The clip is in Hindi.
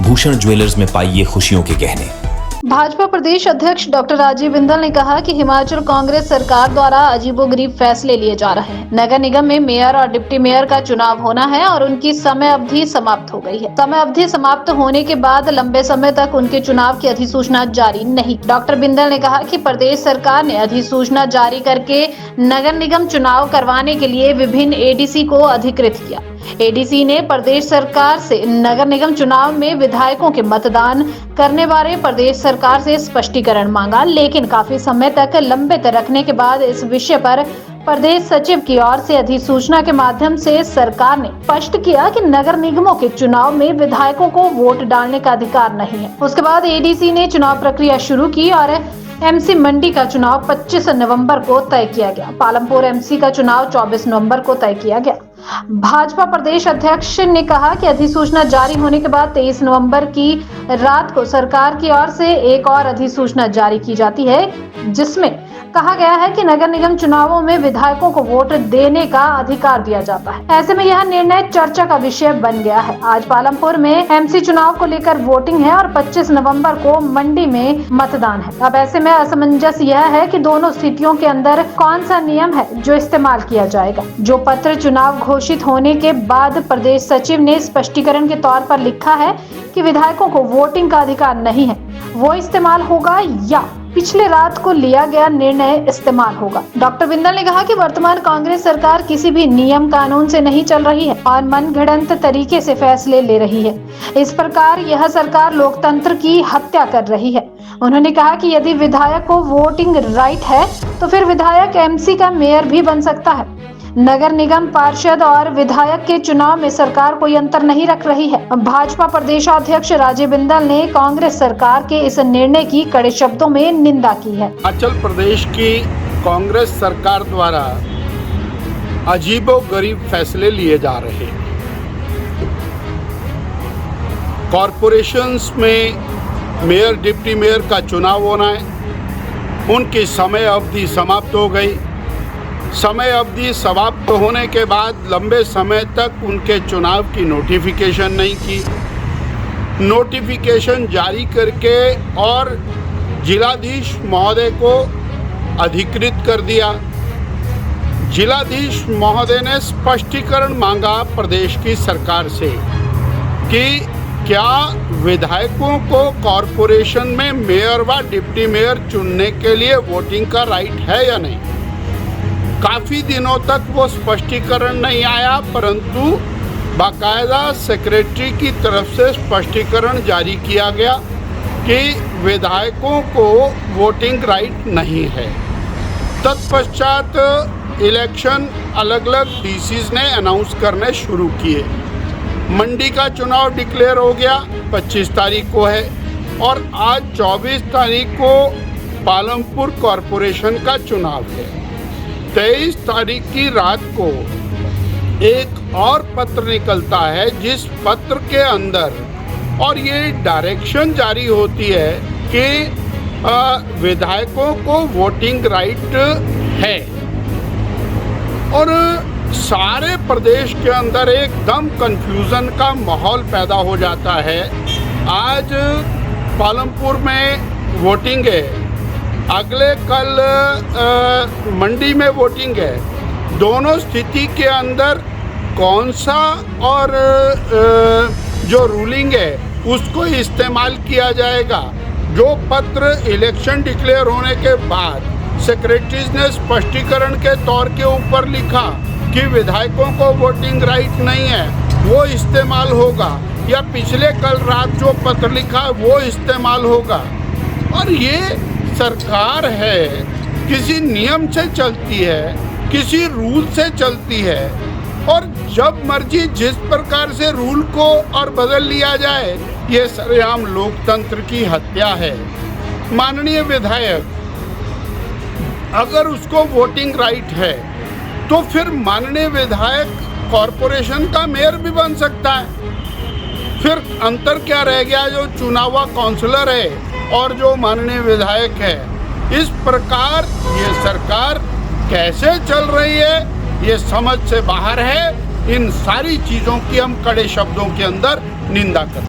भूषण ज्वेलर्स में पाइए खुशियों के गहने। भाजपा प्रदेश अध्यक्ष डॉक्टर राजीव बिंदल ने कहा कि हिमाचल कांग्रेस सरकार द्वारा अजीबोगरीब फैसले लिए जा रहे हैं। नगर निगम में मेयर और डिप्टी मेयर का चुनाव होना है और उनकी समय अवधि समाप्त हो गई है। समय अवधि समाप्त होने के बाद लंबे समय तक उनके चुनाव की अधिसूचना जारी नहीं। डॉक्टर बिंदल ने कहा कि प्रदेश सरकार ने अधिसूचना जारी करके नगर निगम चुनाव करवाने के लिए विभिन्न एडीसी को अधिकृत किया। एडीसी ने प्रदेश सरकार से नगर निगम चुनाव में विधायकों के मतदान करने बारे प्रदेश सरकार से स्पष्टीकरण मांगा, लेकिन काफी समय तक लंबित रखने के बाद इस विषय पर प्रदेश सचिव की ओर से अधिसूचना के माध्यम से सरकार ने स्पष्ट किया कि नगर निगमों के चुनाव में विधायकों को वोट डालने का अधिकार नहीं है। उसके बाद एडीसी ने चुनाव प्रक्रिया शुरू की और एमसी मंडी का चुनाव 25 नवंबर को तय किया गया। पालमपुर एमसी का चुनाव 24 नवंबर को तय किया गया। भाजपा प्रदेश अध्यक्ष ने कहा कि अधिसूचना जारी होने के बाद 23 नवंबर की रात को सरकार की ओर से एक और अधिसूचना जारी की जाती है, जिसमें कहा गया है कि नगर निगम चुनावों में विधायकों को वोट देने का अधिकार दिया जाता है। ऐसे में यह निर्णय चर्चा का विषय बन गया है। आज पालमपुर में एमसी चुनाव को लेकर वोटिंग है और 25 नवंबर को मंडी में मतदान है। अब ऐसे में असमंजस यह है कि दोनों स्थितियों के अंदर कौन सा नियम है जो इस्तेमाल किया जाएगा। जो पत्र चुनाव घोषित होने के बाद प्रदेश सचिव ने स्पष्टीकरण के तौर पर लिखा है कि विधायकों को वोटिंग का अधिकार नहीं है, वो इस्तेमाल होगा या पिछले रात को लिया गया निर्णय इस्तेमाल होगा। डॉक्टर बिंदल ने कहा कि वर्तमान कांग्रेस सरकार किसी भी नियम कानून से नहीं चल रही है और मनगढ़ंत तरीके से फैसले ले रही है। इस प्रकार यह सरकार लोकतंत्र की हत्या कर रही है। उन्होंने कहा कि यदि विधायक को वोटिंग राइट है तो फिर विधायक एमसी का मेयर भी बन सकता है। नगर निगम पार्षद और विधायक के चुनाव में सरकार कोई अंतर नहीं रख रही है। भाजपा प्रदेशाध्यक्ष राजीव बिंदल ने कांग्रेस सरकार के इस निर्णय की कड़े शब्दों में निंदा की है। हिमाचल प्रदेश की कांग्रेस सरकार द्वारा अजीबोगरीब फैसले लिए जा रहे हैं। कॉरपोरेशंस में मेयर डिप्टी मेयर का चुनाव होना है, उनकी समय अवधि समाप्त हो गई। समय अवधि समाप्त होने के बाद लंबे समय तक उनके चुनाव की नोटिफिकेशन नहीं की। नोटिफिकेशन जारी करके और जिलाधीश महोदय को अधिकृत कर दिया। जिलाधीश महोदय ने स्पष्टीकरण मांगा प्रदेश की सरकार से कि क्या विधायकों को कॉरपोरेशन में मेयर व डिप्टी मेयर चुनने के लिए वोटिंग का राइट है या नहीं। काफ़ी दिनों तक वो स्पष्टीकरण नहीं आया, परंतु बाकायदा सेक्रेटरी की तरफ से स्पष्टीकरण जारी किया गया कि विधायकों को वोटिंग राइट नहीं है। तत्पश्चात इलेक्शन अलग अलग डीसीज ने अनाउंस करने शुरू किए। मंडी का चुनाव डिक्लेयर हो गया, 25 तारीख को है, और आज 24 तारीख को पालमपुर कॉरपोरेशन का चुनाव है। 23 तारीख की रात को एक और पत्र निकलता है, जिस पत्र के अंदर और ये डायरेक्शन जारी होती है कि विधायकों को वोटिंग राइट है, और सारे प्रदेश के अंदर एकदम कंफ्यूजन का माहौल पैदा हो जाता है। आज पालमपुर में वोटिंग है, अगले कल मंडी में वोटिंग है। दोनों स्थिति के अंदर कौन सा और जो रूलिंग है उसको इस्तेमाल किया जाएगा। जो पत्र इलेक्शन डिक्लेयर होने के बाद सेक्रेटरीज ने स्पष्टीकरण के तौर के ऊपर लिखा कि विधायकों को वोटिंग राइट नहीं है, वो इस्तेमाल होगा, या पिछले कल रात जो पत्र लिखा वो इस्तेमाल होगा। और ये सरकार है, किसी नियम से चलती है, किसी रूल से चलती है, और जब मर्जी जिस प्रकार से रूल को और बदल लिया जाए, ये सरेआम लोकतंत्र की हत्या है। माननीय विधायक अगर उसको वोटिंग राइट है तो फिर माननीय विधायक कॉरपोरेशन का मेयर भी बन सकता है। फिर अंतर क्या रह गया जो चुनावा काउंसलर है और जो माननीय विधायक है। इस प्रकार ये सरकार कैसे चल रही है ये समझ से बाहर है। इन सारी चीज़ों की हम कड़े शब्दों के अंदर निंदा करते हैं।